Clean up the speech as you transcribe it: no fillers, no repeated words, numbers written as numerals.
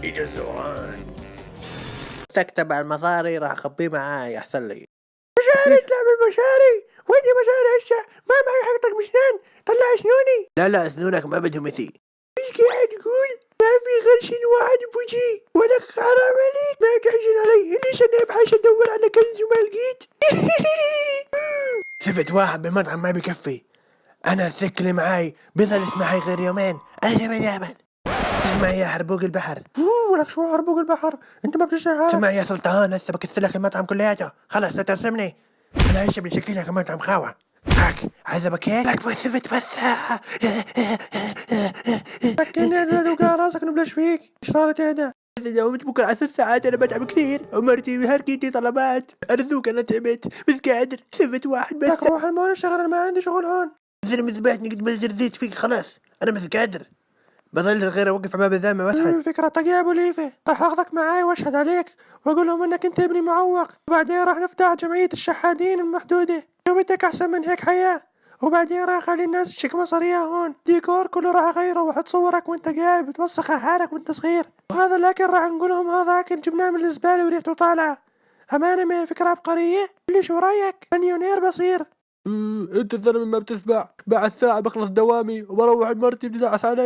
اجا الزوران. تكتب على المصاري راح اخبيه معاي احسن لي. مشاري تعمل مشاري؟ وين مشاري هسه؟ ما معي حقتك بسنان، طلع سنوني. لا سنونك ما بدهم مثيل. ايش قاعد تقول؟ ما في غير شنو واحد بوجهي، ولك حرام عليك ما تحزن علي، ليش انا ابحث ادور على كنز وما لقيت؟ شفت واحد بالمطعم ما بكفي، انا السك اللي معاي بيظلش معي غير يومين، انا جبل يابن. اسمع يا حربوق البحر. ولك شو حربوق البحر؟ انت ما بتشتغل. اسمع يا سلطان، هسه بكسر لك المطعم كلياته، خلص لا ترسمني. انا هسه بشكل لك المطعم خاوة. هاك عايز ابكيك؟ لك بس سفت بس. سكني انا وقع راسك نبلش فيك، ايش راضي تهدى؟ إذا داومت بكرة 10 ساعات أنا بتعب كثير، ومرتي وهركيتي طلبات، أرزوك أنا تعبت مش قادر، سفت واحد بس. لك روح المول اشتغل، أنا ما عندي شغل هون. زلمة ذبحني قد ما زرديت فيك خلاص، أنا مش قادر. بظل غير اوقف على باب الزلمه واشهد. فكرتك يا ابو ليفه، راح اخذك معاي واشهد عليك واقول لهم انك انت ابني معوق، وبعدين راح نفتح جمعيه الشحادين المحدوده، جوتك احسن من هيك حياه، وبعدين راح اخلي الناس تشك مصاريها هون، ديكور كله راح اغيره واحط صورك وانت قاعد بتوسخ على حالك وانت صغير، وهذا الاكل راح نقول لهم هذا اكل جبناه من الزباله وريحته طالعه. امانه ما فكره عبقريه؟ قولي شو رايك؟ مليونير بصير. انت الزلمه ما بتسمع، بعد ساعه بخلص دوامي وبروح مرتي بتزعس علي.